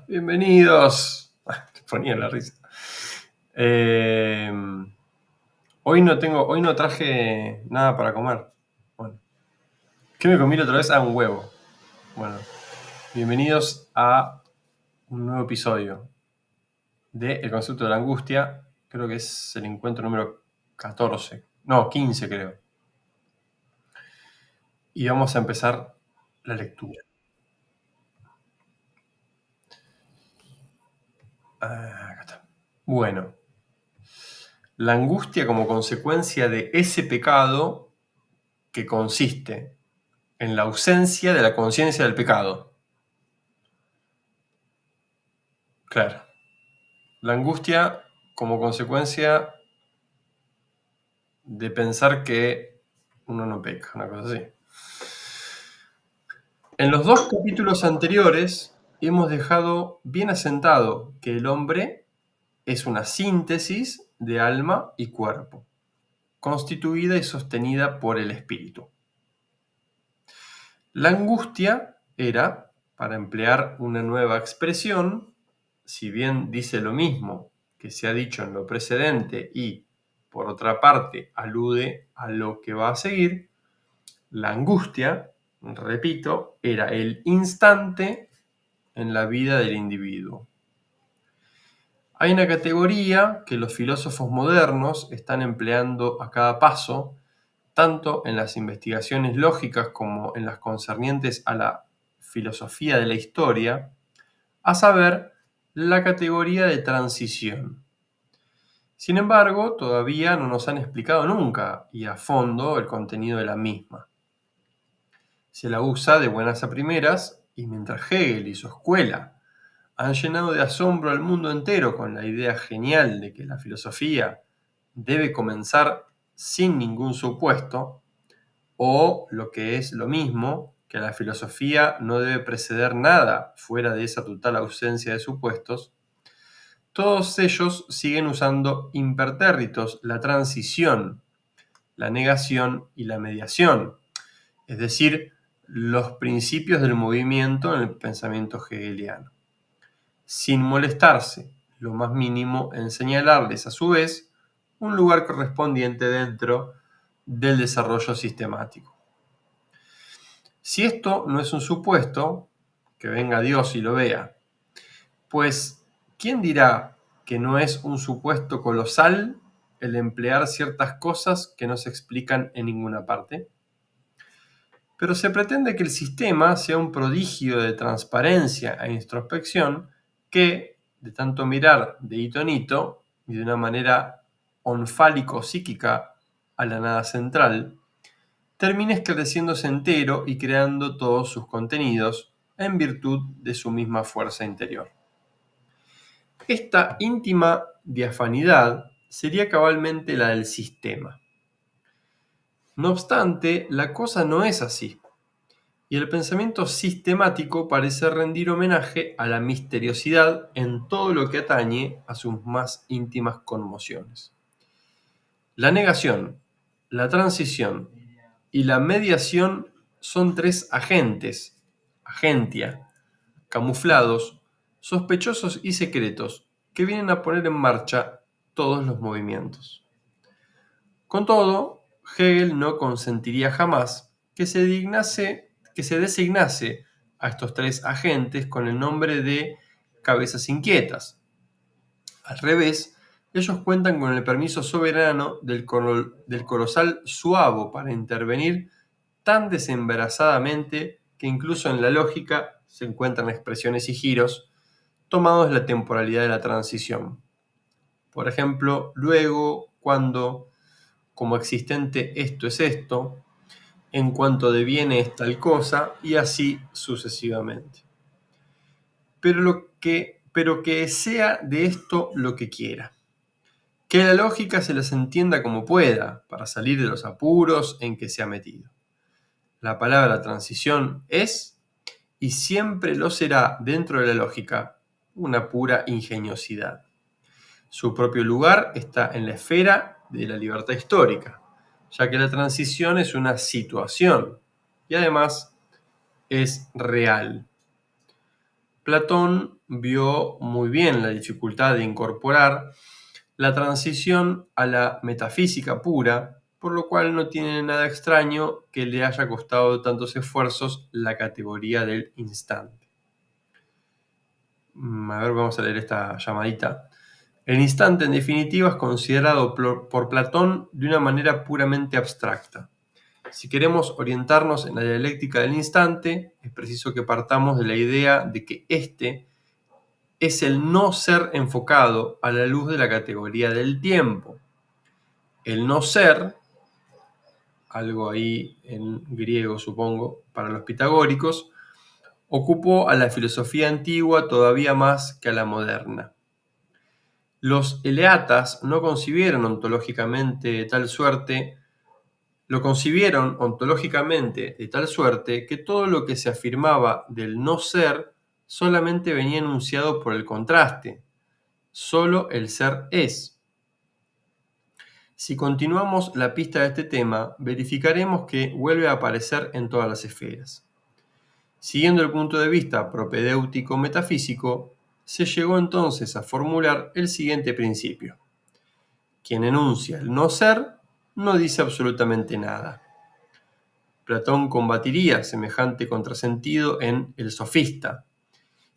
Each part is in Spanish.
Bienvenidos. Te ponía la risa. Hoy no traje nada para comer. Bueno, ¿qué me comí la otra vez? Un huevo. Bueno, bienvenidos a un nuevo episodio de El concepto de la angustia. Creo que es el encuentro número 14. No, 15 creo. Y vamos a empezar la lectura. Acá está. Bueno, la angustia como consecuencia de ese pecado que consiste en la ausencia de la conciencia del pecado. Claro. La angustia como consecuencia de pensar que uno no peca, una cosa así. En los dos capítulos anteriores hemos dejado bien asentado que el hombre es una síntesis de alma y cuerpo, constituida y sostenida por el espíritu. La angustia era, para emplear una nueva expresión, si bien dice lo mismo que se ha dicho en lo precedente y, por otra parte, alude a lo que va a seguir, la angustia, repito, era el instante en la vida del individuo. Hay una categoría que los filósofos modernos están empleando a cada paso, tanto en las investigaciones lógicas como en las concernientes a la filosofía de la historia, a saber, la categoría de transición. Sin embargo, todavía no nos han explicado nunca y a fondo el contenido de la misma. Se la usa de buenas a primeras y mientras Hegel y su escuela han llenado de asombro al mundo entero con la idea genial de que la filosofía debe comenzar sin ningún supuesto, o lo que es lo mismo, que la filosofía no debe preceder nada fuera de esa total ausencia de supuestos, todos ellos siguen usando impertérritos la transición, la negación y la mediación, es decir, los principios del movimiento en el pensamiento hegeliano, sin molestarse lo más mínimo en señalarles a su vez un lugar correspondiente dentro del desarrollo sistemático. Si esto no es un supuesto, que venga Dios y lo vea, pues ¿quién dirá que no es un supuesto colosal el emplear ciertas cosas que no se explican en ninguna parte? Pero se pretende que el sistema sea un prodigio de transparencia e introspección que, de tanto mirar de hito en hito y de una manera onfálico-psíquica a la nada central, termine esclareciéndose entero y creando todos sus contenidos en virtud de su misma fuerza interior. Esta íntima diafanidad sería cabalmente la del sistema. No obstante, la cosa no es así, y el pensamiento sistemático parece rendir homenaje a la misteriosidad en todo lo que atañe a sus más íntimas conmociones. La negación, la transición y la mediación son tres agentes, agentia, camuflados, sospechosos y secretos, que vienen a poner en marcha todos los movimientos. Con todo, Hegel no consentiría jamás que se designase a estos tres agentes con el nombre de cabezas inquietas. Al revés, ellos cuentan con el permiso soberano del colosal Suavo para intervenir tan desembarazadamente que incluso en la lógica se encuentran expresiones y giros tomados de la temporalidad de la transición. Por ejemplo, luego, cuando, como existente esto es esto, en cuanto deviene es tal cosa, y así sucesivamente. Pero que sea de esto lo que quiera. Que la lógica se las entienda como pueda, para salir de los apuros en que se ha metido. La palabra transición es, y siempre lo será dentro de la lógica, una pura ingeniosidad. Su propio lugar está en la esfera de la libertad histórica, ya que la transición es una situación y además es real. Platón vio muy bien la dificultad de incorporar la transición a la metafísica pura, por lo cual no tiene nada extraño que le haya costado tantos esfuerzos la categoría del instante. A ver, vamos a leer esta llamadita. El instante, en definitiva, es considerado por Platón de una manera puramente abstracta. Si queremos orientarnos en la dialéctica del instante, es preciso que partamos de la idea de que este es el no ser enfocado a la luz de la categoría del tiempo. El no ser, algo ahí en griego supongo, para los pitagóricos, ocupó a la filosofía antigua todavía más que a la moderna. Los eleatas no concibieron ontológicamente de tal suerte, lo concibieron ontológicamente de tal suerte que todo lo que se afirmaba del no ser solamente venía enunciado por el contraste. Solo el ser es. Si continuamos la pista de este tema, verificaremos que vuelve a aparecer en todas las esferas. Siguiendo el punto de vista propedéutico metafísico, se llegó entonces a formular el siguiente principio. Quien enuncia el no ser no dice absolutamente nada. Platón combatiría semejante contrasentido en El Sofista,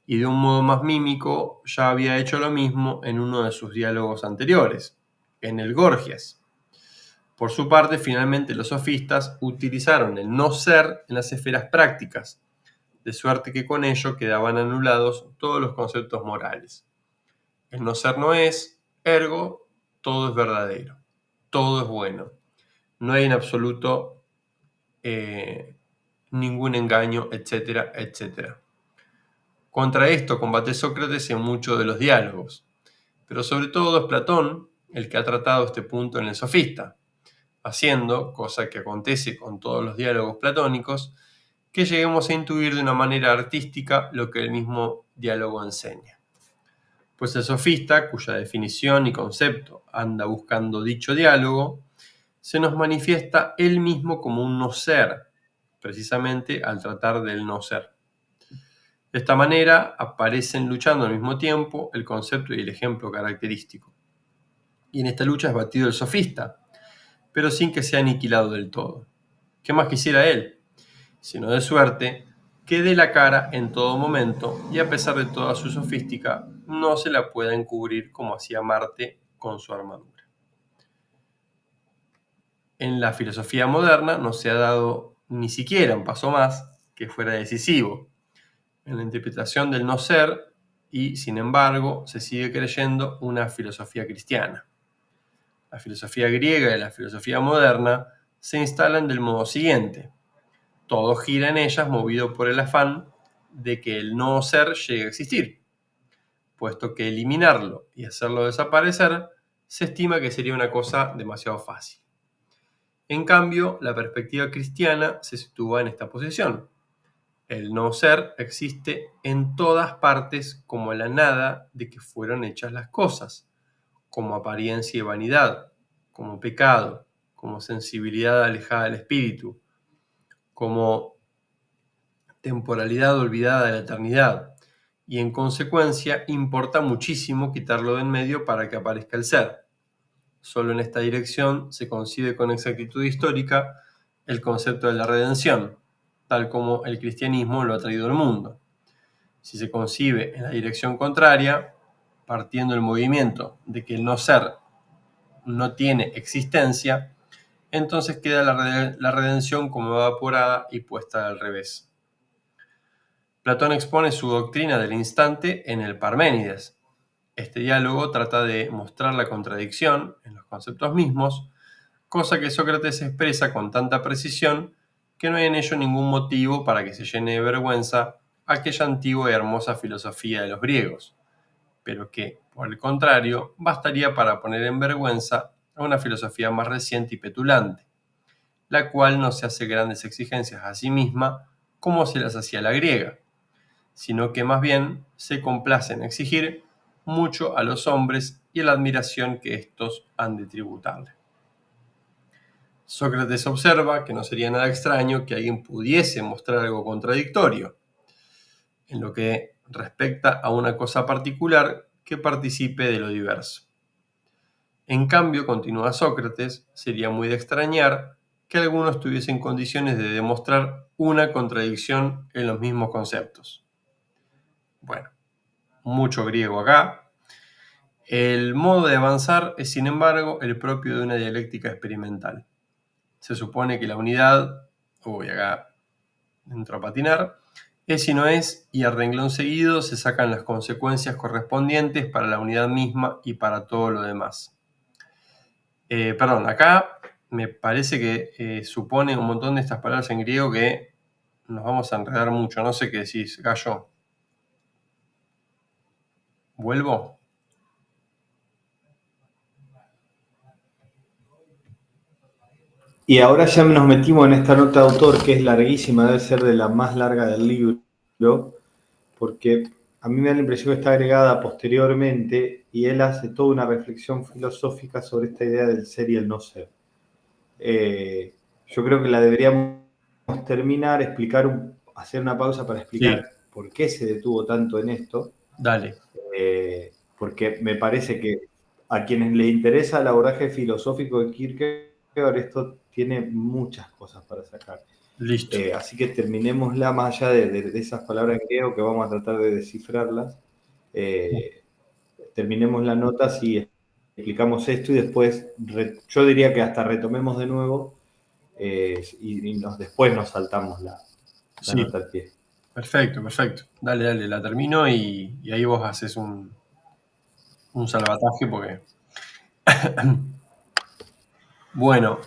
y de un modo más mímico ya había hecho lo mismo en uno de sus diálogos anteriores, en el Gorgias. Por su parte, finalmente los sofistas utilizaron el no ser en las esferas prácticas, de suerte que con ello quedaban anulados todos los conceptos morales. El no ser no es, ergo, todo es verdadero, todo es bueno. No hay en absoluto ningún engaño, etcétera, etcétera. Contra esto combate Sócrates en muchos de los diálogos, pero sobre todo es Platón el que ha tratado este punto en el Sofista, haciendo, cosa que acontece con todos los diálogos platónicos, que lleguemos a intuir de una manera artística lo que el mismo diálogo enseña. Pues el sofista, cuya definición y concepto anda buscando dicho diálogo, se nos manifiesta él mismo como un no ser, precisamente al tratar del no ser. De esta manera aparecen luchando al mismo tiempo el concepto y el ejemplo característico. Y en esta lucha es batido el sofista, pero sin que sea aniquilado del todo. ¿Qué más quisiera él? Sino de suerte que dé la cara en todo momento y a pesar de toda su sofística no se la pueda encubrir como hacía Marte con su armadura. En la filosofía moderna no se ha dado ni siquiera un paso más que fuera decisivo en la interpretación del no ser y, sin embargo, se sigue creyendo una filosofía cristiana. La filosofía griega y la filosofía moderna se instalan del modo siguiente. Todo gira en ellas movido por el afán de que el no ser llegue a existir, puesto que eliminarlo y hacerlo desaparecer se estima que sería una cosa demasiado fácil. En cambio, la perspectiva cristiana se sitúa en esta posición. El no ser existe en todas partes como la nada de que fueron hechas las cosas, como apariencia y vanidad, como pecado, como sensibilidad alejada del espíritu, como temporalidad olvidada de la eternidad, y en consecuencia importa muchísimo quitarlo de en medio para que aparezca el ser. Solo en esta dirección se concibe con exactitud histórica el concepto de la redención, tal como el cristianismo lo ha traído al mundo. Si se concibe en la dirección contraria, partiendo del movimiento de que el no ser no tiene existencia, entonces queda la redención como evaporada y puesta al revés. Platón expone su doctrina del instante en el Parménides. Este diálogo trata de mostrar la contradicción en los conceptos mismos, cosa que Sócrates expresa con tanta precisión que no hay en ello ningún motivo para que se llene de vergüenza aquella antigua y hermosa filosofía de los griegos, pero que, por el contrario, bastaría para poner en vergüenza a una filosofía más reciente y petulante, la cual no se hace grandes exigencias a sí misma como se las hacía la griega, sino que más bien se complace en exigir mucho a los hombres y a la admiración que éstos han de tributarle. Sócrates observa que no sería nada extraño que alguien pudiese mostrar algo contradictorio, en lo que respecta a una cosa particular que participe de lo diverso. En cambio, continúa Sócrates, sería muy de extrañar que algunos tuviesen condiciones de demostrar una contradicción en los mismos conceptos. Bueno, mucho griego acá. El modo de avanzar es, sin embargo, el propio de una dialéctica experimental. Se supone que la unidad, acá entro a patinar, es y no es, y a renglón seguido se sacan las consecuencias correspondientes para la unidad misma y para todo lo demás. Acá me parece que supone un montón de estas palabras en griego que nos vamos a enredar mucho. No sé qué decís, Gallo. ¿Vuelvo? Y ahora ya nos metimos en esta nota de autor que es larguísima, debe ser de la más larga del libro, porque a mí me da la impresión que está agregada posteriormente y él hace toda una reflexión filosófica sobre esta idea del ser y el no ser. Yo creo que la deberíamos terminar, hacer una pausa para explicar Sí, por qué se detuvo tanto en esto, dale. porque me parece que a quienes les interesa el abordaje filosófico de Kierkegaard, esto tiene muchas cosas para sacar. Listo. Así que terminémosla más allá de esas palabras en griego que vamos a tratar de descifrarlas. Terminemos la nota si explicamos esto y después yo diría que hasta retomemos de nuevo y después nos saltamos la Sí, nota al pie. perfecto. Dale, la termino y ahí vos haces un salvataje porque... Bueno,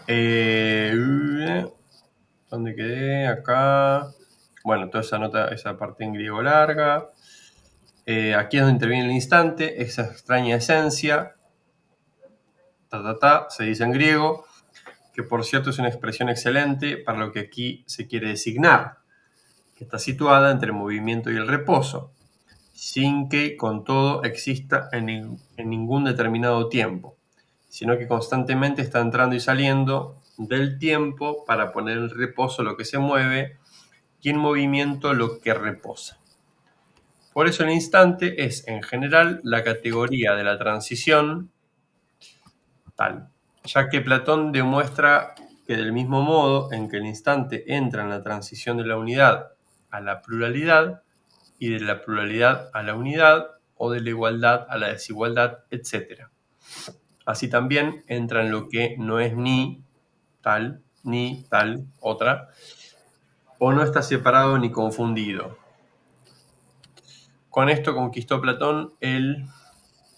¿dónde quedé? Acá. Bueno, toda esa nota, esa parte en griego larga. Aquí es donde interviene el instante, esa extraña esencia, se dice en griego, que por cierto es una expresión excelente para lo que aquí se quiere designar, que está situada entre el movimiento y el reposo, sin que con todo exista en ningún determinado tiempo, sino que constantemente está entrando y saliendo del tiempo para poner en reposo lo que se mueve y en movimiento lo que reposa. Por eso el instante es, en general, la categoría de la transición tal, ya que Platón demuestra que del mismo modo en que el instante entra en la transición de la unidad a la pluralidad y de la pluralidad a la unidad o de la igualdad a la desigualdad, etc. Así también entra en lo que no es ni tal otra, o no está separado ni confundido. Con esto conquistó Platón el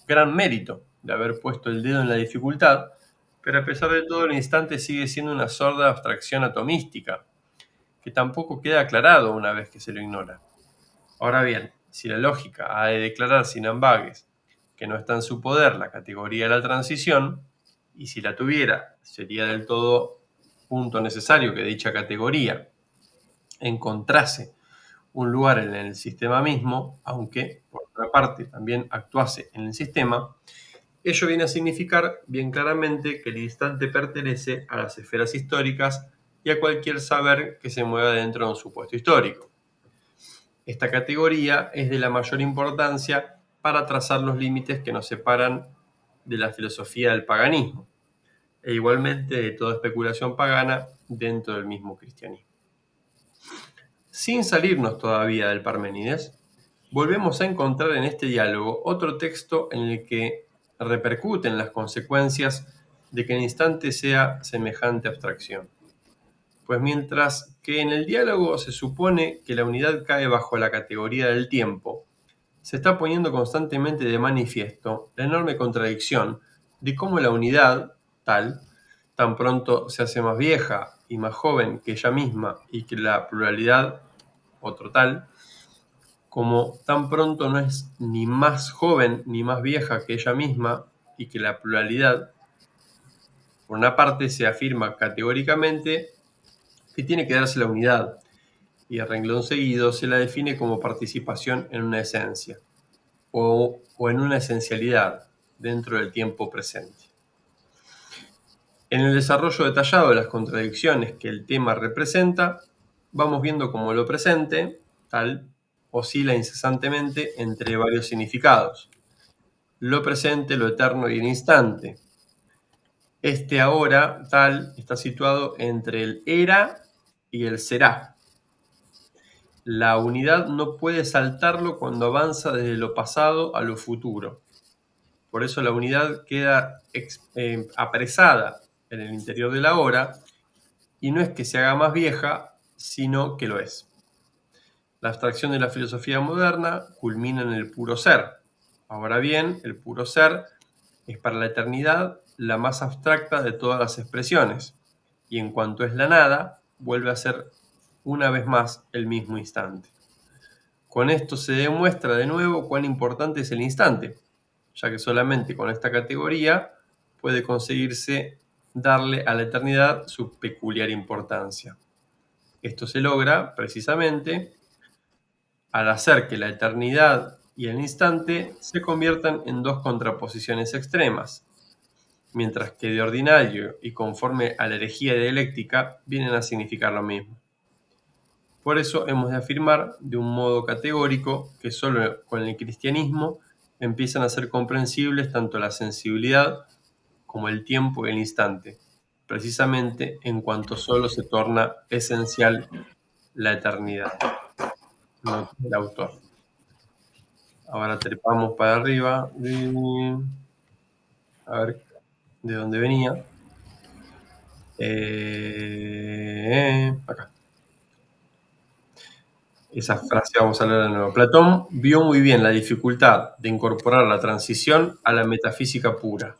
gran mérito de haber puesto el dedo en la dificultad, pero a pesar de todo el instante sigue siendo una sorda abstracción atomística, que tampoco queda aclarado una vez que se lo ignora. Ahora bien, si la lógica ha de declarar sin ambages que no está en su poder la categoría de la transición, y si la tuviera, sería del todo punto necesario que dicha categoría encontrase un lugar en el sistema mismo, aunque, por otra parte, también actuase en el sistema, ello viene a significar bien claramente que el instante pertenece a las esferas históricas y a cualquier saber que se mueva dentro de un supuesto histórico. Esta categoría es de la mayor importancia para trazar los límites que nos separan de la filosofía del paganismo, e igualmente de toda especulación pagana dentro del mismo cristianismo. Sin salirnos todavía del Parménides, volvemos a encontrar en este diálogo otro texto en el que repercuten las consecuencias de que el instante sea semejante abstracción. Pues mientras que en el diálogo se supone que la unidad cae bajo la categoría del tiempo, se está poniendo constantemente de manifiesto la enorme contradicción de cómo la unidad, tal, tan pronto se hace más vieja y más joven que ella misma y que la pluralidad, otro tal, como tan pronto no es ni más joven ni más vieja que ella misma y que la pluralidad, por una parte, se afirma categóricamente que tiene que darse la unidad, y a renglón seguido se la define como participación en una esencia, o en una esencialidad dentro del tiempo presente. En el desarrollo detallado de las contradicciones que el tema representa, vamos viendo cómo lo presente, tal oscila incesantemente entre varios significados: lo presente, lo eterno y el instante. Este ahora tal está situado entre el era y el será. La unidad no puede saltarlo cuando avanza desde lo pasado a lo futuro. Por eso la unidad queda apresada en el interior de la hora, y no es que se haga más vieja, sino que lo es. La abstracción de la filosofía moderna culmina en el puro ser. Ahora bien, el puro ser es para la eternidad la más abstracta de todas las expresiones, y en cuanto es la nada, vuelve a ser una vez más el mismo instante. Con esto se demuestra de nuevo cuán importante es el instante, ya que solamente con esta categoría puede conseguirse darle a la eternidad su peculiar importancia. Esto se logra, precisamente, al hacer que la eternidad y el instante se conviertan en dos contraposiciones extremas, mientras que de ordinario y conforme a la herejía dialéctica vienen a significar lo mismo. Por eso hemos de afirmar de un modo categórico que solo con el cristianismo empiezan a ser comprensibles tanto la sensibilidad como el tiempo y el instante, precisamente en cuanto solo se torna esencial la eternidad. Nota del autor. Ahora trepamos para arriba. A ver de dónde venía. Acá. Esa frase vamos a leer de nuevo. Platón vio muy bien la dificultad de incorporar la transición a la metafísica pura,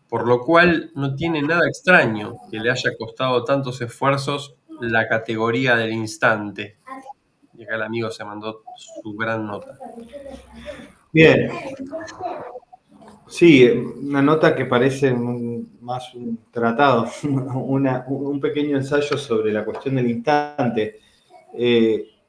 por lo cual no tiene nada extraño que le haya costado tantos esfuerzos la categoría del instante. Y acá el amigo se mandó su gran nota. Bien. Sí, una nota que parece más un tratado, un pequeño ensayo sobre la cuestión del instante,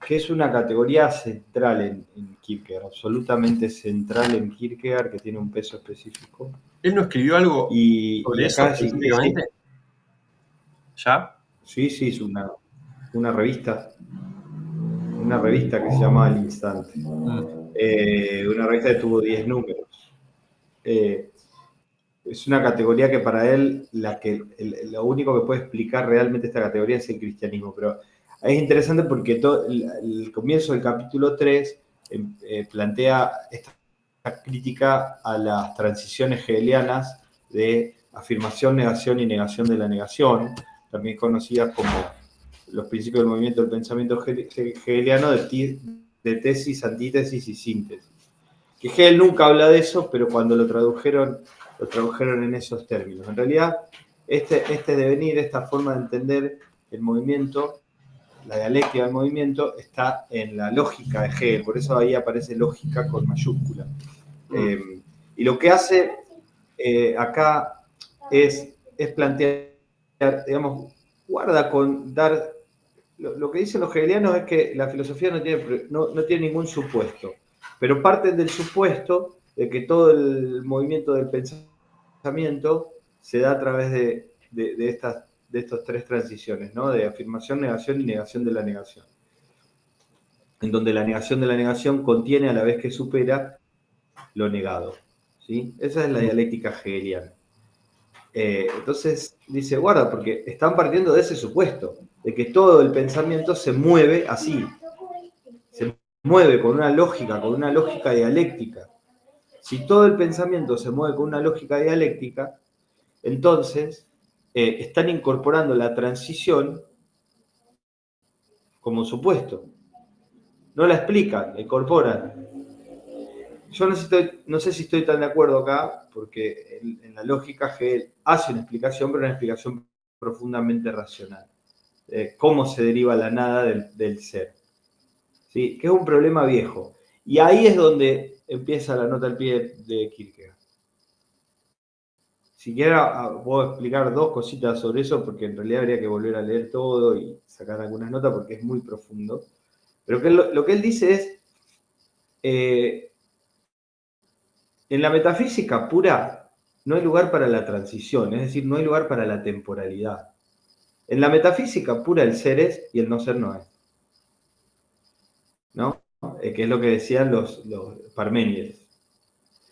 que es una categoría central en Kierkegaard, absolutamente central en Kierkegaard, que tiene un peso específico. ¿Él no escribió algo Y sobre eso acá específicamente? ¿Ya? Sí, es una revista que se llama El Instante. Una revista que tuvo 10 números. Es una categoría que para él, lo único que puede explicar realmente esta categoría es el cristianismo. Pero es interesante porque el comienzo del capítulo 3 plantea esta crítica a las transiciones hegelianas de afirmación, negación y negación de la negación, también conocidas como los principios del movimiento del pensamiento hegeliano de tesis, antítesis y síntesis. Que Hegel nunca habla de eso, pero cuando lo tradujeron en esos términos. En realidad, este devenir, esta forma de entender el movimiento, la dialéctica del movimiento, está en la lógica de Hegel, por eso ahí aparece lógica con mayúscula. Y lo que hace acá es plantear, digamos, guarda con dar. Lo que dicen los hegelianos es que la filosofía no tiene ningún supuesto, pero parten del supuesto de que todo el movimiento del pensamiento se da a través de estas tres transiciones, ¿no? De afirmación, negación y negación de la negación. En donde la negación de la negación contiene a la vez que supera lo negado. ¿Sí? Esa es la dialéctica hegeliana. Entonces dice, guarda, porque están partiendo de ese supuesto, de que todo el pensamiento se mueve así, se mueve con una lógica dialéctica. Si todo el pensamiento se mueve con una lógica dialéctica, entonces están incorporando la transición como supuesto. No la explican, la incorporan. Yo no sé si estoy tan de acuerdo acá, porque en la lógica Hegel hace una explicación, pero una explicación profundamente racional. Cómo se deriva la nada del ser. ¿Sí? Que es un problema viejo. Y ahí es donde empieza la nota al pie de Kierkegaard. Si quiera, puedo explicar dos cositas sobre eso, porque en realidad habría que volver a leer todo y sacar algunas notas, porque es muy profundo. Pero lo que él dice es, en la metafísica pura no hay lugar para la transición, es decir, no hay lugar para la temporalidad. En la metafísica pura el ser es y el no ser no es. ¿No? que es lo que decían los Parménides.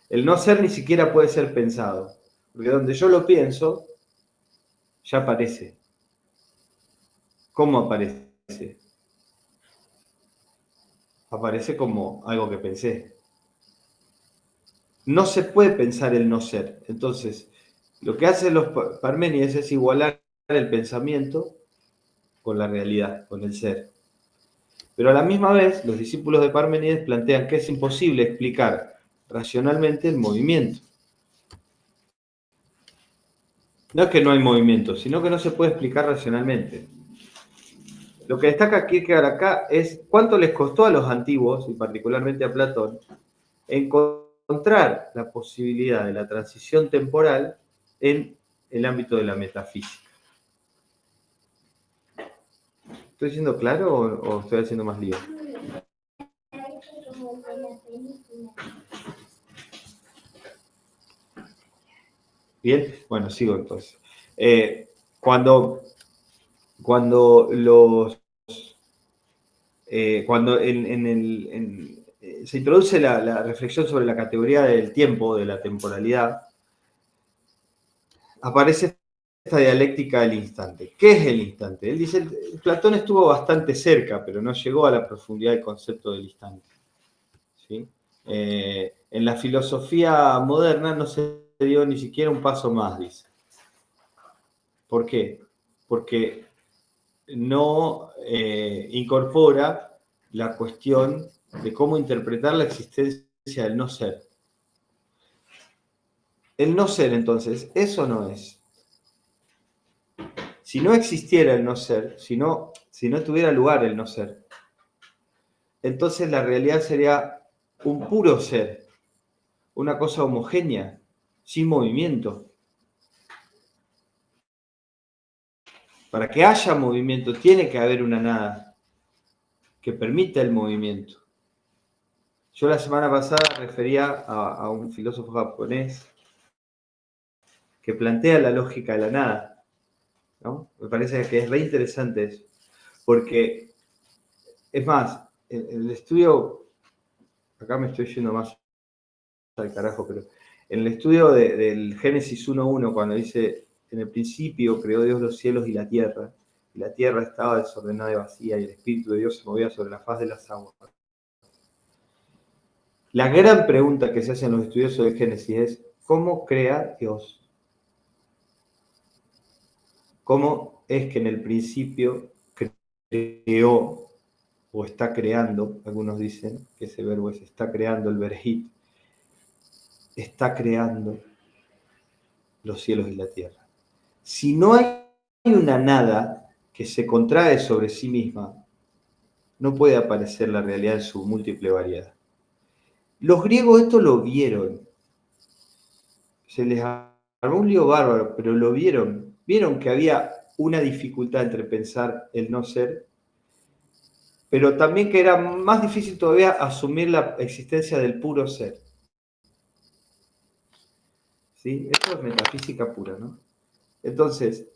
El no ser ni siquiera puede ser pensado, porque donde yo lo pienso, ya aparece. ¿Cómo aparece? Aparece como algo que pensé. No se puede pensar el no ser. Entonces, lo que hacen los Parménides es igualar el pensamiento con la realidad, con el ser. Pero a la misma vez, los discípulos de Parménides plantean que es imposible explicar racionalmente el movimiento. No es que no hay movimiento, sino que no se puede explicar racionalmente. Lo que destaca Kierkegaard acá es cuánto les costó a los antiguos, y particularmente a Platón, encontrar la posibilidad de la transición temporal en el ámbito de la metafísica. ¿Estoy siendo claro o estoy haciendo más lío? Bien, bueno, sigo entonces. Cuando se introduce la reflexión sobre la categoría del tiempo, de la temporalidad, aparece esta dialéctica del instante. ¿Qué es el instante? Él dice, Platón estuvo bastante cerca, pero no llegó a la profundidad del concepto del instante. ¿Sí? En la filosofía moderna no se dio ni siquiera un paso más, dice. ¿Por qué? Porque no incorpora la cuestión de cómo interpretar la existencia del no ser. El no ser, entonces, ¿eso no es? Si no existiera el no ser, si no tuviera lugar el no ser, entonces la realidad sería un puro ser, una cosa homogénea, sin movimiento. Para que haya movimiento tiene que haber una nada que permita el movimiento. Yo la semana pasada refería a un filósofo japonés que plantea la lógica de la nada, ¿no? Me parece que es re interesante eso, porque, es más, el estudio, acá me estoy yendo más al carajo, pero en el estudio del Génesis 1.1, cuando dice, en el principio creó Dios los cielos y la tierra estaba desordenada y vacía, y el Espíritu de Dios se movía sobre la faz de las aguas. La gran pregunta que se hacen los estudiosos de Génesis es, ¿cómo crea Dios? ¿Cómo es que en el principio creó o está creando, algunos dicen que ese verbo es está creando, el berejit, está creando los cielos y la tierra? Si no hay una nada que se contrae sobre sí misma, no puede aparecer la realidad en su múltiple variedad. Los griegos esto lo vieron. Se les armó un lío bárbaro, pero lo vieron. Vieron que había una dificultad entre pensar el no ser, pero también que era más difícil todavía asumir la existencia del puro ser. ¿Sí? Esto es metafísica pura, ¿no? Entonces,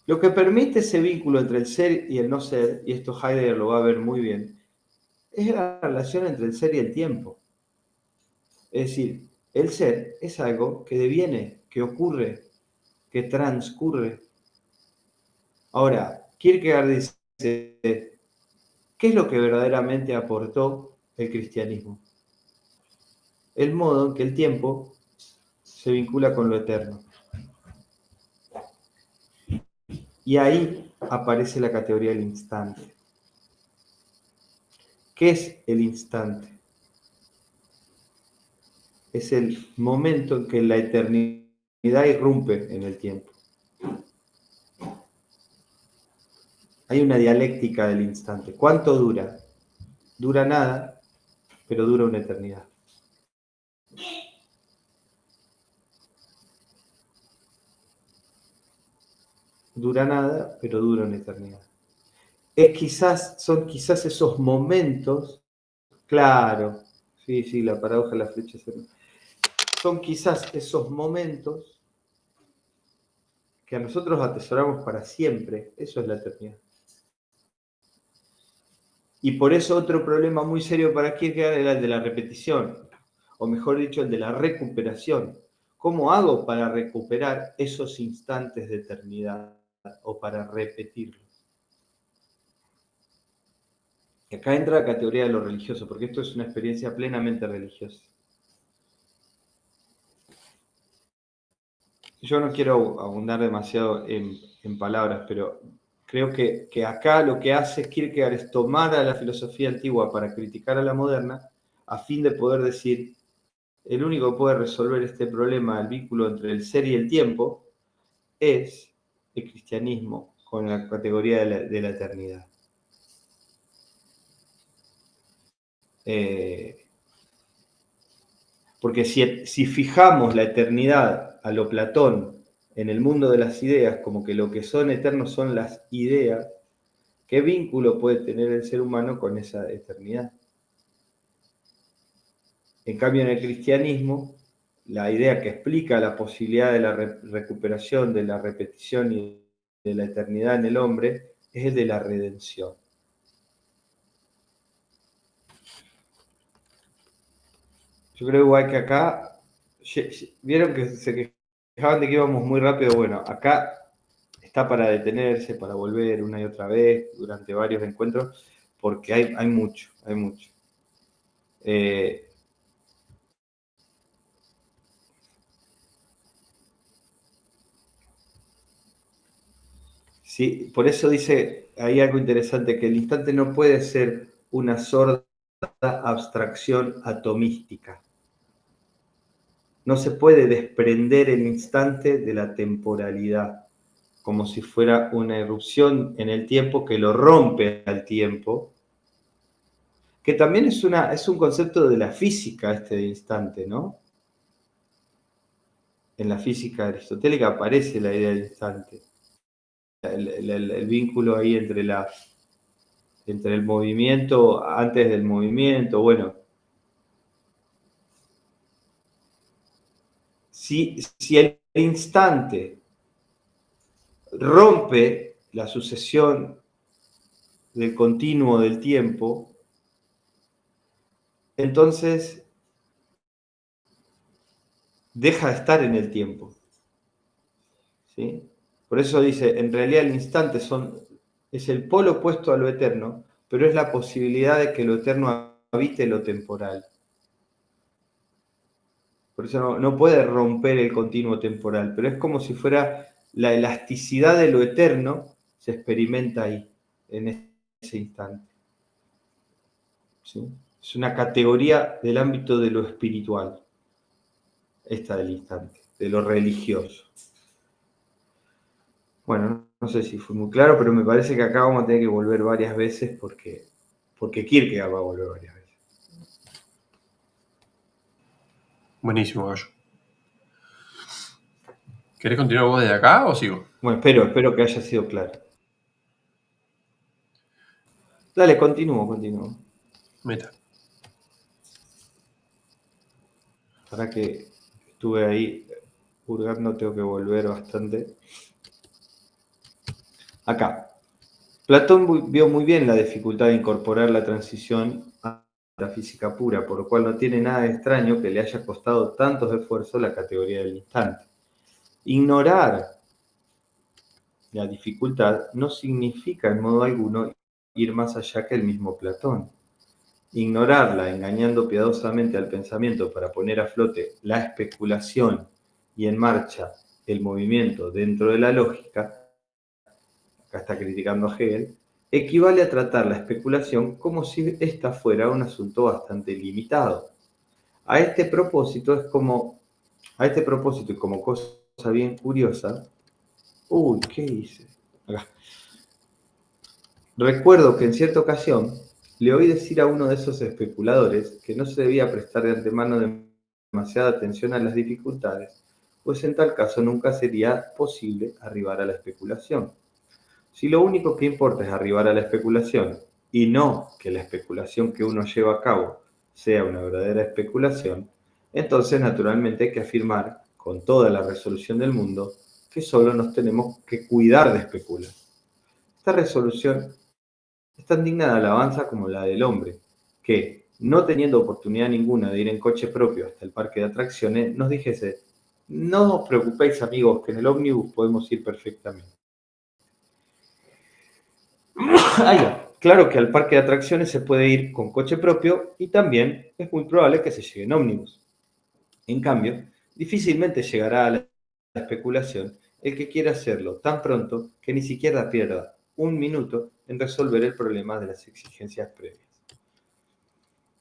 lo que permite ese vínculo entre el ser y el no ser, y esto Heidegger lo va a ver muy bien, es la relación entre el ser y el tiempo. Es decir, el ser es algo que deviene, que ocurre, que transcurre. Ahora, Kierkegaard dice, ¿qué es lo que verdaderamente aportó el cristianismo? El modo en que el tiempo se vincula con lo eterno. Y ahí aparece la categoría del instante. ¿Qué es el instante? Es el momento en que la eternidad irrumpe en el tiempo. Hay una dialéctica del instante. ¿Cuánto dura? Dura nada, pero dura una eternidad. Dura nada, pero dura una eternidad. Son quizás esos momentos, claro, sí, la paradoja de la flecha. Son quizás esos momentos que a nosotros atesoramos para siempre. Eso es la eternidad. Y por eso otro problema muy serio para Kierkegaard era el de la repetición, o mejor dicho, el de la recuperación. ¿Cómo hago para recuperar esos instantes de eternidad o para repetirlos? Y acá entra la categoría de lo religioso, porque esto es una experiencia plenamente religiosa. Yo no quiero abundar demasiado en palabras, pero creo que acá lo que hace Kierkegaard es tomar a la filosofía antigua para criticar a la moderna, a fin de poder decir, el único que puede resolver este problema, el vínculo entre el ser y el tiempo, es el cristianismo con la categoría de la eternidad. Porque si fijamos la eternidad a lo Platón en el mundo de las ideas, como que lo que son eternos son las ideas, ¿qué vínculo puede tener el ser humano con esa eternidad? En cambio, en el cristianismo, la idea que explica la posibilidad de la recuperación, de la repetición y de la eternidad en el hombre, es el de la redención. Yo creo igual que acá, vieron que se quejaban de que íbamos muy rápido. Bueno, acá está para detenerse, para volver una y otra vez durante varios encuentros, porque hay mucho, hay mucho. Sí, por eso dice ahí algo interesante, que el instante no puede ser una sorda abstracción atomística. No se puede desprender el instante de la temporalidad, como si fuera una irrupción en el tiempo que lo rompe al tiempo, que también es un concepto de la física este de instante, ¿no? En la física aristotélica aparece la idea del instante, el vínculo ahí entre el movimiento, antes del movimiento, bueno. Si el instante rompe la sucesión del continuo del tiempo, entonces deja de estar en el tiempo. ¿Sí? Por eso dice, en realidad el instante es el polo opuesto a lo eterno, pero es la posibilidad de que lo eterno habite lo temporal. Por eso no puede romper el continuo temporal, pero es como si fuera la elasticidad de lo eterno se experimenta ahí, en ese instante. ¿Sí? Es una categoría del ámbito de lo espiritual, esta del instante, de lo religioso. Bueno, no sé si fue muy claro, pero me parece que acá vamos a tener que volver varias veces porque Kierkegaard va a volver varias veces. Buenísimo, Gallo. ¿Querés continuar vos de acá o sigo? Bueno, espero que haya sido claro. Dale, continúo. Meta. Para que estuve ahí hurgando, tengo que volver bastante. Acá. Platón vio muy bien la dificultad de incorporar la transición a la física pura, por lo cual no tiene nada de extraño que le haya costado tantos esfuerzos la categoría del instante. Ignorar la dificultad no significa en modo alguno ir más allá que el mismo Platón. Ignorarla, engañando piadosamente al pensamiento para poner a flote la especulación y en marcha el movimiento dentro de la lógica, acá está criticando a Hegel, equivale a tratar la especulación como si ésta fuera un asunto bastante limitado. A este propósito y como cosa bien curiosa, ¿qué hice? Acá. Recuerdo que en cierta ocasión le oí decir a uno de esos especuladores que no se debía prestar de antemano demasiada atención a las dificultades, pues en tal caso nunca sería posible arribar a la especulación. Si lo único que importa es arribar a la especulación y no que la especulación que uno lleva a cabo sea una verdadera especulación, entonces naturalmente hay que afirmar con toda la resolución del mundo que solo nos tenemos que cuidar de especular. Esta resolución Es tan digna de alabanza como la del hombre, que, no teniendo oportunidad ninguna de ir en coche propio hasta el parque de atracciones, nos dijese: no os preocupéis, amigos, que en el ómnibus podemos ir perfectamente. Claro que al parque de atracciones se puede ir con coche propio y también es muy probable que se llegue en ómnibus. En cambio, difícilmente llegará a la especulación el que quiera hacerlo tan pronto que ni siquiera pierda un minuto en resolver el problema de las exigencias previas.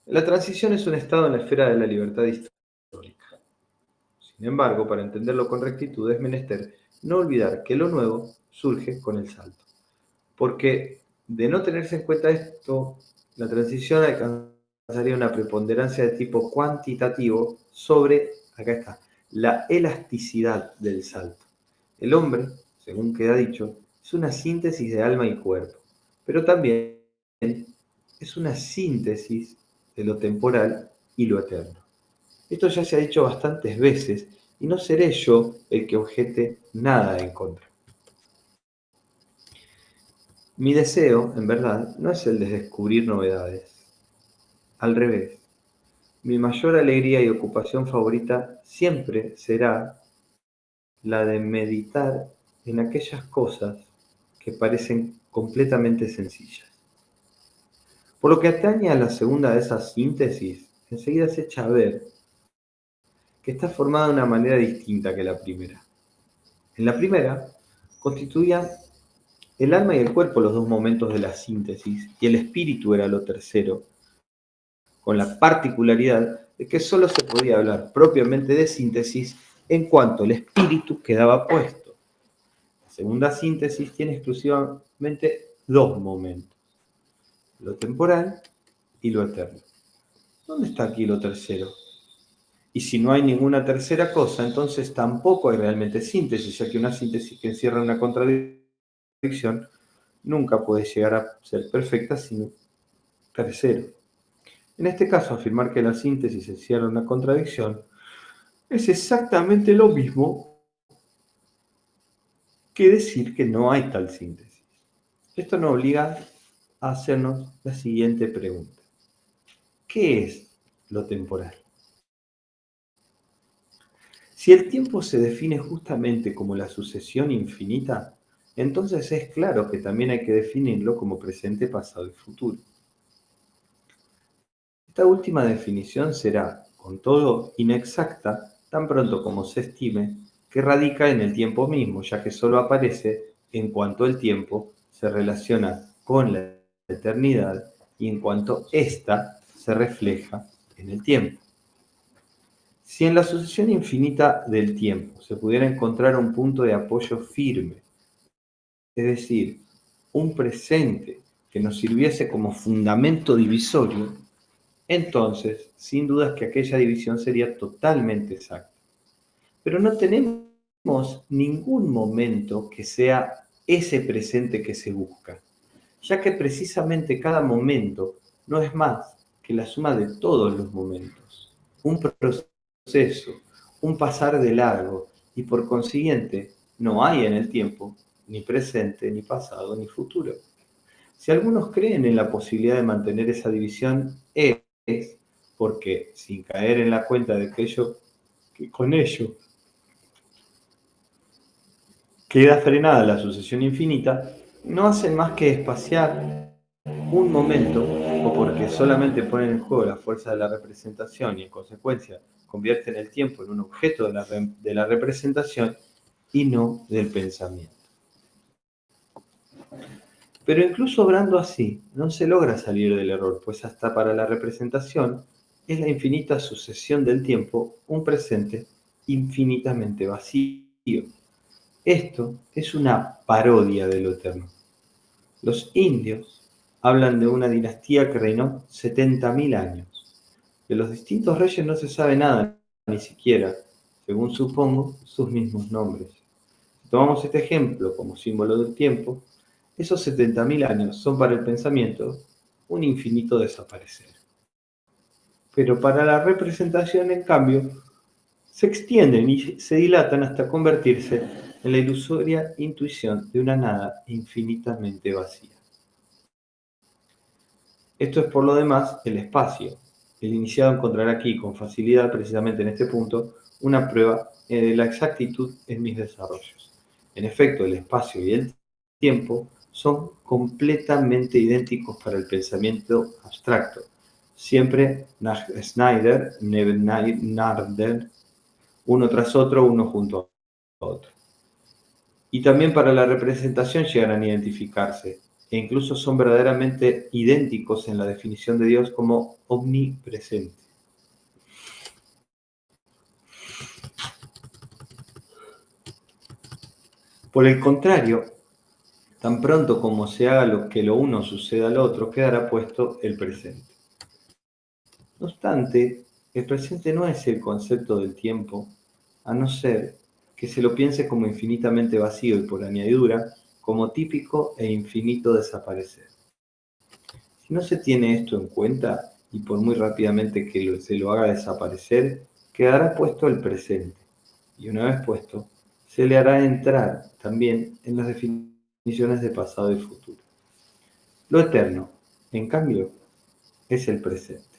La transición es un estado en la esfera de la libertad histórica. Sin embargo, para entenderlo con rectitud es menester no olvidar que lo nuevo surge con el salto. Porque de no tenerse en cuenta esto, la transición alcanzaría una preponderancia de tipo cuantitativo sobre, acá está, la elasticidad del salto. El hombre, según queda dicho, es una síntesis de alma y cuerpo, pero también es una síntesis de lo temporal y lo eterno. Esto ya se ha dicho bastantes veces y no seré yo el que objete nada en contra. Mi deseo, en verdad, no es el de descubrir novedades. Al revés, mi mayor alegría y ocupación favorita siempre será la de meditar en aquellas cosas que parecen completamente sencillas. Por lo que atañe a la segunda de esas síntesis, enseguida se echa a ver que está formada de una manera distinta que la primera. En la primera, constituían el alma y el cuerpo los dos momentos de la síntesis y el espíritu era lo tercero, con la particularidad de que solo se podía hablar propiamente de síntesis en cuanto el espíritu quedaba puesto. La segunda síntesis tiene exclusivamente dos momentos, lo temporal y lo eterno. ¿Dónde está aquí lo tercero? Y si no hay ninguna tercera cosa, entonces tampoco hay realmente síntesis, ya que una síntesis que encierra una contradicción nunca puede llegar a ser perfecta sin un tercero. En este caso, afirmar que la síntesis encierra una contradicción es exactamente lo mismo que decir que no hay tal síntesis. Esto nos obliga a hacernos la siguiente pregunta. ¿Qué es lo temporal? Si el tiempo se define justamente como la sucesión infinita, entonces es claro que también hay que definirlo como presente, pasado y futuro. Esta última definición será, con todo, inexacta tan pronto como se estime que radica en el tiempo mismo, ya que solo aparece en cuanto el tiempo se relaciona con la eternidad y en cuanto ésta se refleja en el tiempo. Si en la sucesión infinita del tiempo se pudiera encontrar un punto de apoyo firme, es decir, un presente que nos sirviese como fundamento divisorio, entonces, sin dudas que aquella división sería totalmente exacta. Pero no tenemos ningún momento que sea ese presente que se busca, ya que precisamente cada momento no es más que la suma de todos los momentos, un proceso, un pasar de largo, y por consiguiente no hay en el tiempo ni presente, ni pasado, ni futuro. Si algunos creen en la posibilidad de mantener esa división, es porque, sin caer en la cuenta de que con ello queda frenada la sucesión infinita, no hacen más que espaciar un momento, o porque solamente ponen en juego la fuerza de la representación y en consecuencia convierten el tiempo en un objeto de la representación y no del pensamiento. Pero incluso obrando así, no se logra salir del error, pues hasta para la representación es la infinita sucesión del tiempo un presente infinitamente vacío. Esto es una parodia de lo eterno. Los indios hablan de una dinastía que reinó 70.000 años. De los distintos reyes no se sabe nada, ni siquiera, según supongo, sus mismos nombres. Si tomamos este ejemplo como símbolo del tiempo, esos 70.000 años son para el pensamiento un infinito desaparecer. Pero para la representación, en cambio, se extienden y se dilatan hasta convertirse en la ilusoria intuición de una nada infinitamente vacía. Esto es por lo demás el espacio. El iniciado encontrará aquí con facilidad, precisamente en este punto, una prueba de la exactitud en mis desarrollos. En efecto, el espacio y el tiempo son completamente idénticos para el pensamiento abstracto. Siempre Schneider, Narder, uno tras otro, uno junto a otro. Y también para la representación llegarán a identificarse, e incluso son verdaderamente idénticos en la definición de Dios como omnipresente. Por el contrario, tan pronto como se haga lo que lo uno suceda al otro, quedará puesto el presente. No obstante, el presente no es el concepto del tiempo, a no ser que se lo piense como infinitamente vacío y por añadidura, como típico e infinito desaparecer. Si no se tiene esto en cuenta, y por muy rápidamente que se lo haga desaparecer, quedará puesto el presente, y una vez puesto, se le hará entrar también en las definiciones de pasado y futuro. Lo eterno, en cambio, es el presente.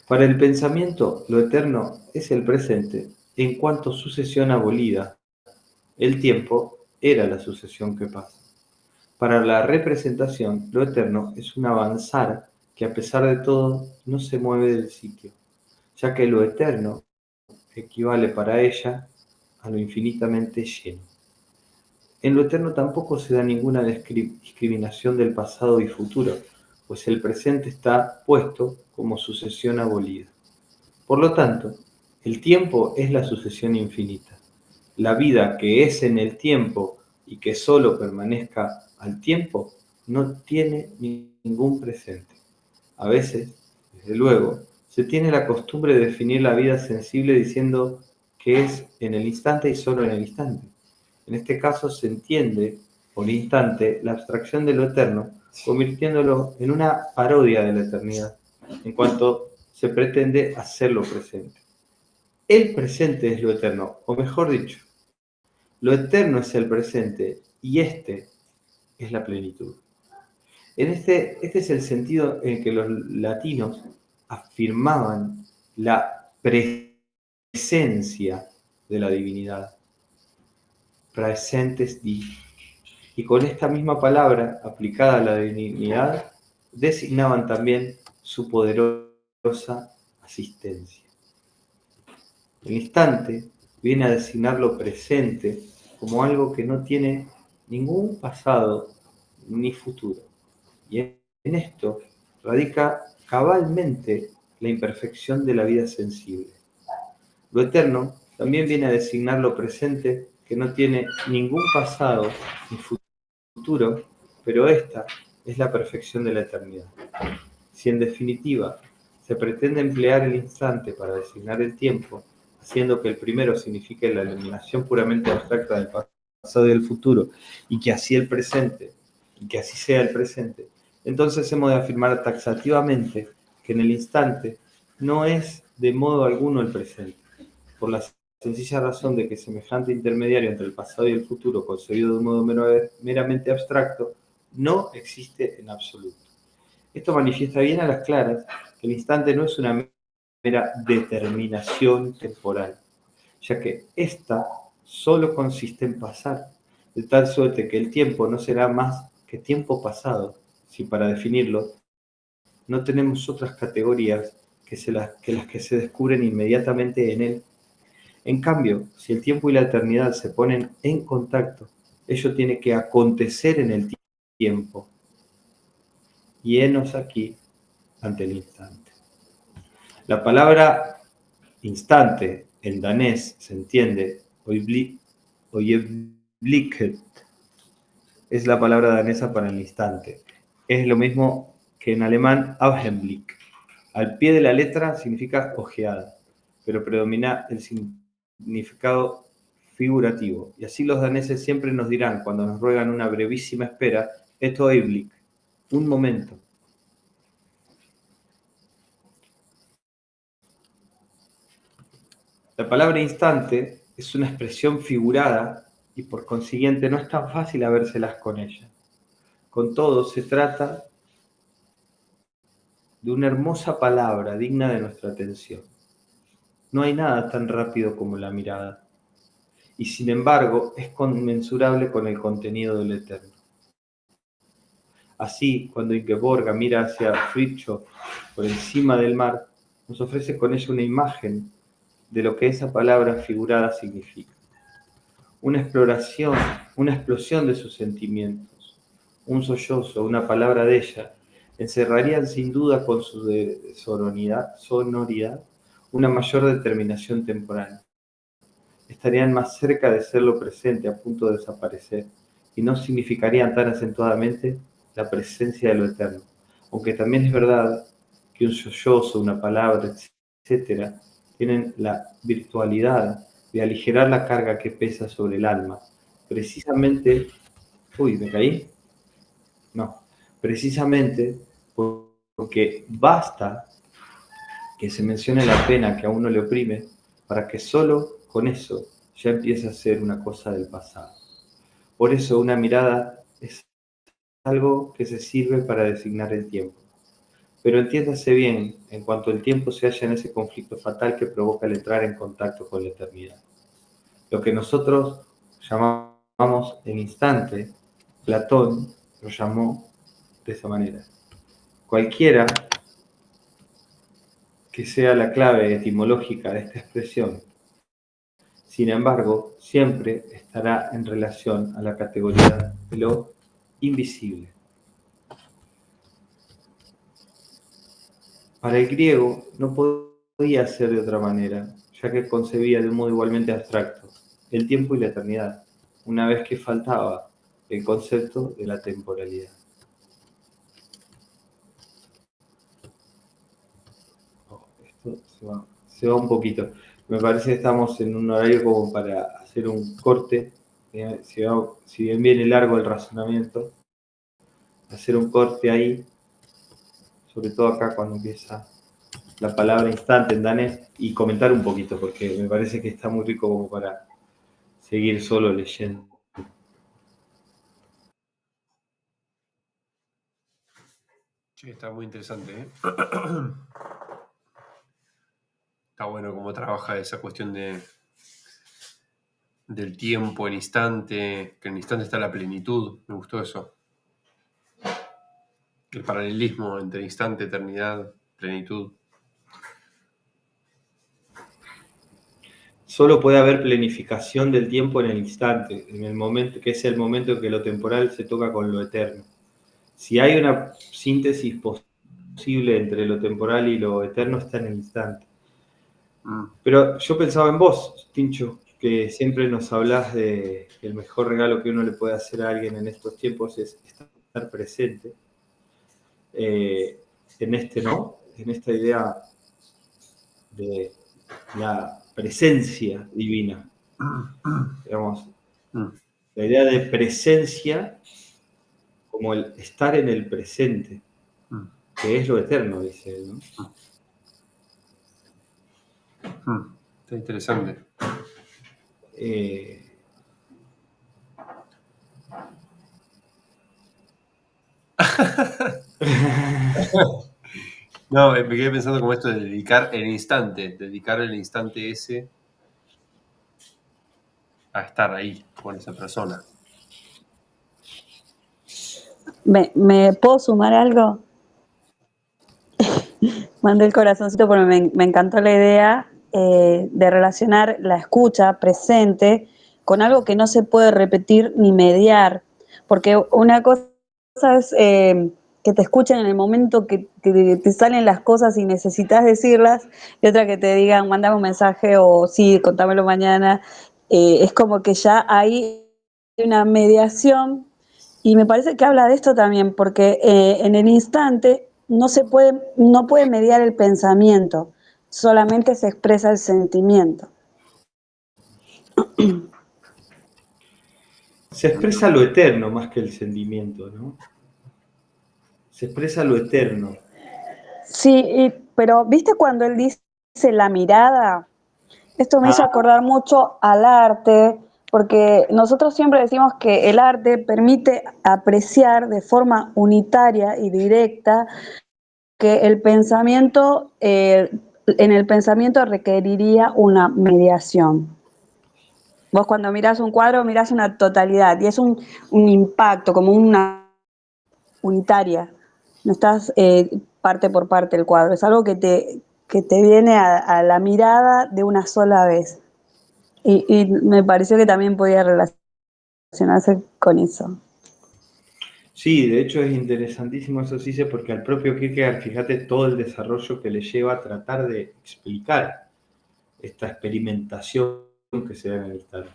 Para el pensamiento, lo eterno es el presente en cuanto sucesión abolida. El tiempo era la sucesión que pasa. Para la representación, lo eterno es un avanzar que a pesar de todo no se mueve del sitio, ya que lo eterno equivale para ella a lo infinitamente lleno. En lo eterno tampoco se da ninguna discriminación del pasado y futuro, pues el presente está puesto como sucesión abolida. Por lo tanto, el tiempo es la sucesión infinita. La vida que es en el tiempo y que solo permanezca al tiempo no tiene ningún presente. A veces, desde luego, se tiene la costumbre de definir la vida sensible diciendo que es en el instante y solo en el instante. En este caso se entiende por instante la abstracción de lo eterno, convirtiéndolo en una parodia de la eternidad, en cuanto se pretende hacerlo presente. El presente es lo eterno, o mejor dicho, lo eterno es el presente y este es la plenitud. Este es el sentido en que los latinos afirmaban la presencia de la divinidad. Praesentes Dei. Y con esta misma palabra aplicada a la divinidad, designaban también su poderosa asistencia. El instante viene a designar lo presente como algo que no tiene ningún pasado ni futuro. Y en esto radica cabalmente la imperfección de la vida sensible. Lo eterno también viene a designar lo presente que no tiene ningún pasado ni futuro, pero esta es la perfección de la eternidad. Si en definitiva se pretende emplear el instante para designar el tiempo, haciendo que el primero signifique la eliminación puramente abstracta del pasado y del futuro, y que así sea el presente, entonces hemos de afirmar taxativamente que en el instante no es de modo alguno el presente, por la sencilla razón de que semejante intermediario entre el pasado y el futuro, concebido de un modo meramente abstracto, no existe en absoluto. Esto manifiesta bien a las claras que el instante no es una mera determinación temporal, ya que ésta solo consiste en pasar, de tal suerte que el tiempo no será más que tiempo pasado, si para definirlo no tenemos otras categorías las que se descubren inmediatamente en él. En cambio, si el tiempo y la eternidad se ponen en contacto, ello tiene que acontecer en el tiempo. Y henos aquí ante el instante. La palabra instante en danés se entiende øyeblikket, es la palabra danesa para el instante. Es lo mismo que en alemán Augenblick. Al pie de la letra significa ojeada, pero predomina el significado figurativo. Y así los daneses siempre nos dirán, cuando nos ruegan una brevísima espera, et øyeblik, un momento. La palabra instante es una expresión figurada y por consiguiente no es tan fácil habérselas con ella. Con todo, se trata de una hermosa palabra digna de nuestra atención. No hay nada tan rápido como la mirada, y sin embargo es conmensurable con el contenido del eterno. Así, cuando Ingeborga mira hacia Fritjof por encima del mar, nos ofrece con ella una imagen de lo que esa palabra figurada significa. Una exploración, una explosión de sus sentimientos, un sollozo, una palabra de ella, encerrarían sin duda con su sonoridad una mayor determinación temporal. Estarían más cerca de ser lo presente a punto de desaparecer y no significarían tan acentuadamente la presencia de lo eterno. Aunque también es verdad que un sollozo, una palabra, etcétera, tienen la virtualidad de aligerar la carga que pesa sobre el alma. Precisamente, uy, ¿me caí? No, precisamente porque basta que se mencione la pena que a uno le oprime para que solo con eso ya empiece a ser una cosa del pasado. Por eso una mirada es algo que se sirve para designar el tiempo. Pero entiéndase bien, en cuanto el tiempo se halla en ese conflicto fatal que provoca el entrar en contacto con la eternidad. Lo que nosotros llamamos el instante, Platón lo llamó de esa manera. Cualquiera que sea la clave etimológica de esta expresión, sin embargo, siempre estará en relación a la categoría de lo invisible. Para el griego no podía ser de otra manera, ya que concebía de un modo igualmente abstracto el tiempo y la eternidad, una vez que faltaba el concepto de la temporalidad. Esto se va un poquito. Me parece que estamos en un horario como para hacer un corte. Si bien viene largo el razonamiento, hacer un corte ahí, sobre todo acá cuando empieza la palabra instante en danés, y comentar un poquito, porque me parece que está muy rico como para seguir solo leyendo. Sí, está muy interesante, ¿eh? Está bueno cómo trabaja esa cuestión del tiempo, el instante, que en el instante está la plenitud. Me gustó eso. El paralelismo entre instante, eternidad, plenitud. Solo puede haber planificación del tiempo en el instante, en el momento, que es el momento en que lo temporal se toca con lo eterno. Si hay una síntesis posible entre lo temporal y lo eterno, está en el instante. Pero yo pensaba en vos, Tincho, que siempre nos hablas de que el mejor regalo que uno le puede hacer a alguien en estos tiempos es estar presente. En esta idea de la presencia divina. Digamos, la idea de presencia como el estar en el presente, que es lo eterno, dice él, ¿no? Está interesante. No, me quedé pensando como esto de dedicar el instante ese a estar ahí con esa persona. ¿Me puedo sumar algo? Mandé el corazoncito porque me encantó la idea de relacionar la escucha presente con algo que no se puede repetir ni mediar. Porque una cosa es que te escuchen en el momento que te salen las cosas y necesitas decirlas, y otra que te digan, mandame un mensaje o sí, contámelo mañana. Es como que ya hay una mediación. Y me parece que habla de esto también, porque en el instante no puede mediar el pensamiento, solamente se expresa el sentimiento. Se expresa lo eterno más que el sentimiento, ¿no? Se expresa lo eterno. Sí, pero ¿viste cuando él dice la mirada? Esto me hizo acordar mucho al arte, porque nosotros siempre decimos que el arte permite apreciar de forma unitaria y directa que el pensamiento, en el pensamiento requeriría una mediación. Vos cuando mirás un cuadro mirás una totalidad y es un impacto, como una unitaria. No estás parte por parte el cuadro, es algo que te viene a la mirada de una sola vez. Y me pareció que también podía relacionarse con eso. Sí, de hecho es interesantísimo eso sí, porque al propio Kierkegaard, fíjate todo el desarrollo que le lleva a tratar de explicar esta experimentación que se da en el instante.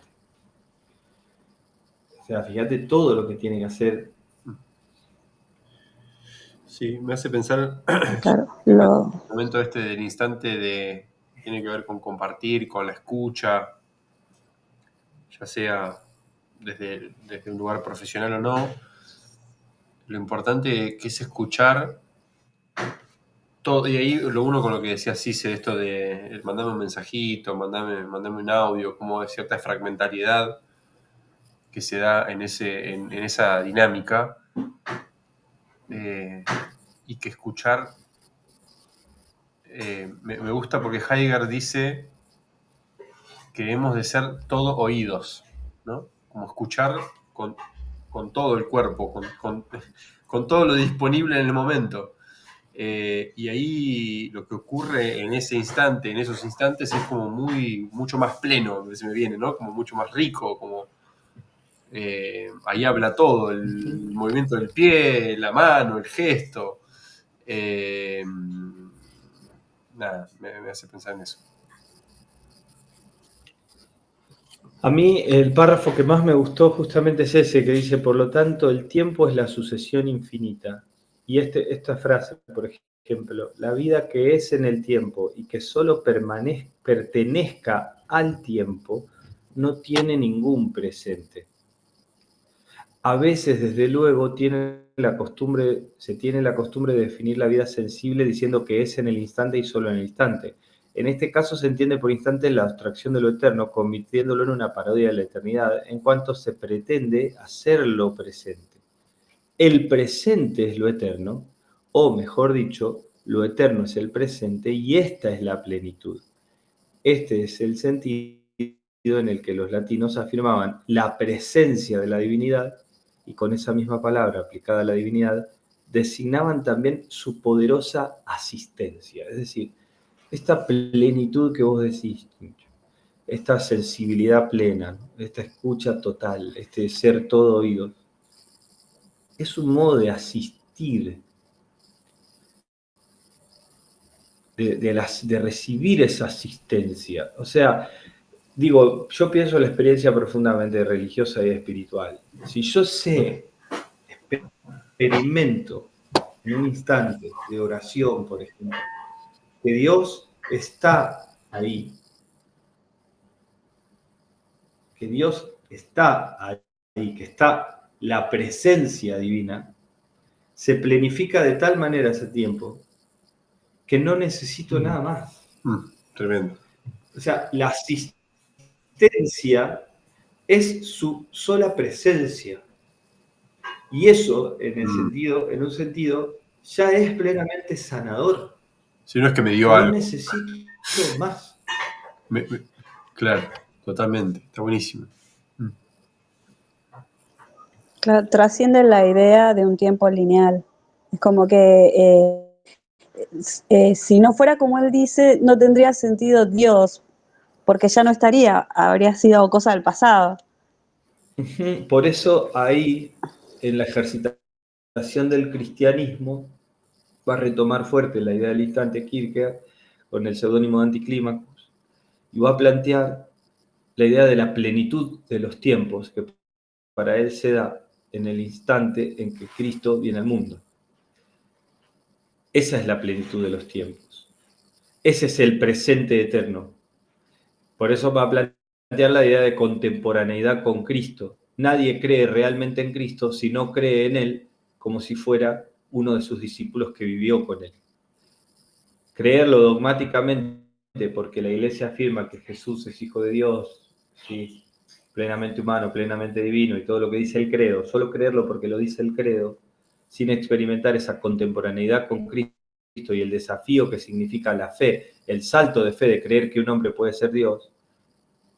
O sea, fíjate todo lo que tiene que hacer. Sí, me hace pensar Claro, el momento este del instante tiene que ver con compartir, con la escucha, ya sea desde un lugar profesional o no. Lo importante que es escuchar todo, y ahí lo uno con lo que decía Cise, esto de mandarme un mensajito, mandarme un audio, como de cierta fragmentariedad que se da en esa dinámica, y que escuchar me gusta porque Heidegger dice que hemos de ser todo oídos, ¿no? Como escuchar con todo el cuerpo, con todo lo disponible en el momento. Y ahí lo que ocurre en ese instante, en esos instantes, es como mucho más pleno, se me viene, ¿no? Como mucho más rico, como ahí habla todo, el movimiento del pie, la mano, el gesto. Eh, Nada, me hace pensar en eso. A mí el párrafo que más me gustó justamente es ese que dice, por lo tanto, el tiempo es la sucesión infinita. Y esta frase, por ejemplo, la vida que es en el tiempo y que solo pertenezca al tiempo, no tiene ningún presente. A veces, desde luego, se tiene la costumbre de definir la vida sensible diciendo que es en el instante y solo en el instante. En este caso se entiende por instante la abstracción de lo eterno, convirtiéndolo en una parodia de la eternidad, en cuanto se pretende hacerlo presente. El presente es lo eterno, o mejor dicho, lo eterno es el presente y esta es la plenitud. Este es el sentido en el que los latinos afirmaban la presencia de la divinidad y con esa misma palabra aplicada a la divinidad designaban también su poderosa asistencia. Es decir, esta plenitud que vos decís, esta sensibilidad plena, esta escucha total, este ser todo oído, es un modo de asistir, de recibir esa asistencia. O sea, digo, yo pienso en la experiencia profundamente religiosa y espiritual. Si yo experimento en un instante de oración, por ejemplo, que Dios está ahí, que Dios está ahí, que está la presencia divina, se planifica de tal manera ese tiempo que no necesito nada más. Tremendo. O sea, la asistencia es su sola presencia. Y eso, en un sentido, ya es plenamente sanador. Si no es que me dio No algo. necesito más. Claro, totalmente. Está buenísimo. Claro, trasciende la idea de un tiempo lineal. Es como que si no fuera como él dice, no tendría sentido Dios, porque ya no estaría, habría sido cosa del pasado. Por eso ahí, en la ejercitación del cristianismo, va a retomar fuerte la idea del instante Kierkegaard con el seudónimo de Anticlímacos y va a plantear la idea de la plenitud de los tiempos que para él se da en el instante en que Cristo viene al mundo. Esa es la plenitud de los tiempos. Ese es el presente eterno. Por eso va a plantear la idea de contemporaneidad con Cristo. Nadie cree realmente en Cristo si no cree en Él como si fuera uno de sus discípulos que vivió con Él. Creerlo dogmáticamente porque la Iglesia afirma que Jesús es Hijo de Dios, ¿sí? Plenamente humano, plenamente divino y todo lo que dice el credo, solo creerlo porque lo dice el credo, sin experimentar esa contemporaneidad con Cristo, y el desafío que significa la fe, el salto de fe de creer que un hombre puede ser Dios,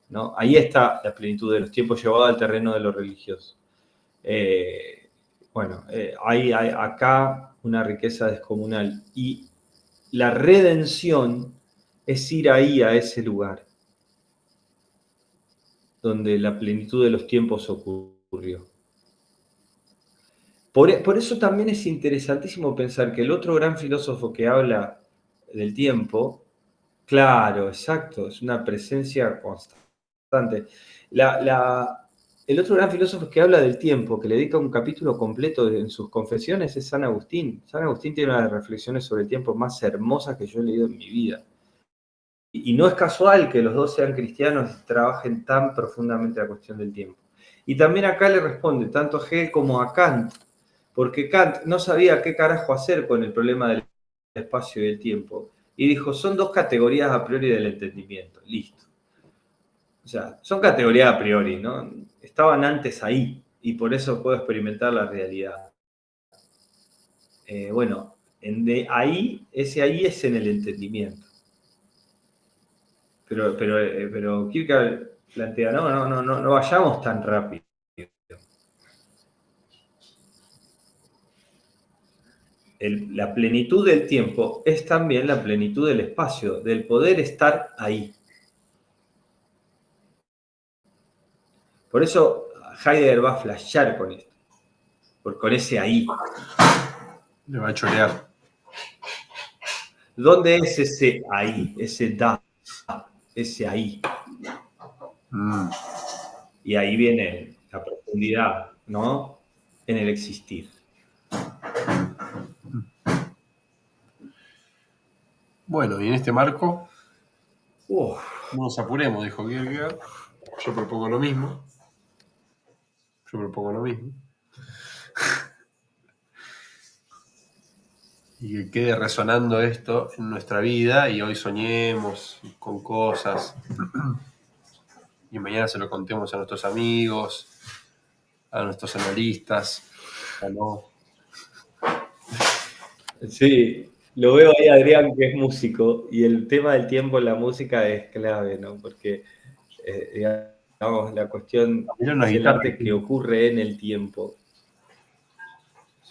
¿no? Ahí está la plenitud de los tiempos llevada al terreno de lo religioso. Hay acá una riqueza descomunal y la redención es ir ahí a ese lugar donde la plenitud de los tiempos ocurrió. Por eso también es interesantísimo pensar que el otro gran filósofo que habla del tiempo, claro, exacto, es una presencia constante. El otro gran filósofo que habla del tiempo, que le dedica un capítulo completo en sus confesiones, es San Agustín. San Agustín tiene una de las reflexiones sobre el tiempo más hermosas que yo he leído en mi vida. Y no es casual que los dos sean cristianos y trabajen tan profundamente la cuestión del tiempo. Y también acá le responde tanto a Hegel como a Kant, porque Kant no sabía qué carajo hacer con el problema del espacio y del tiempo. Y dijo, son dos categorías a priori del entendimiento. Listo. O sea, son categorías a priori, ¿no? Estaban antes ahí y por eso puedo experimentar la realidad. Ese ahí es en el entendimiento. Pero Kierkegaard plantea, no vayamos tan rápido. La plenitud del tiempo es también la plenitud del espacio, del poder estar ahí. Por eso Heidegger va a flashear con esto, con ese ahí. Le va a chorear. ¿Dónde es ese ahí, ese da, ese ahí? Y ahí viene la profundidad, ¿no? En el existir. Bueno, y en este marco, no nos apuremos, dijo Kierkegaard. Yo propongo lo mismo. Y que quede resonando esto en nuestra vida y hoy soñemos con cosas y mañana se lo contemos a nuestros amigos, a nuestros analistas, ¿no? Sí, lo veo ahí Adrián, que es músico, y el tema del tiempo en la música es clave, ¿no? Porque, digamos, la cuestión es el arte que ocurre en el tiempo.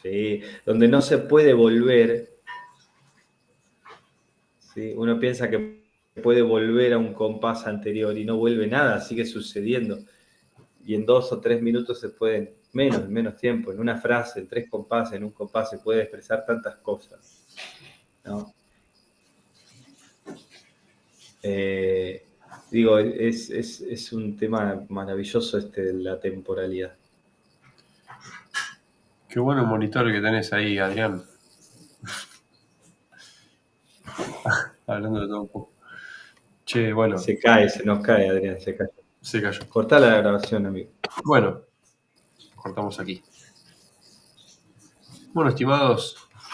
Sí, donde no se puede volver. ¿Sí? Uno piensa que puede volver a un compás anterior y no vuelve nada, sigue sucediendo. Y en 2 o 3 minutos se pueden, menos tiempo, en una frase, en 3 compases, en un compás se puede expresar tantas cosas, ¿no? Es un tema maravilloso de la temporalidad. Qué bueno el monitor que tenés ahí, Adrián. Hablando de todo un poco. Che, bueno. Se nos cae, Adrián, se cae. Se cayó. Cortá la grabación, amigo. Bueno, cortamos aquí. Bueno, estimados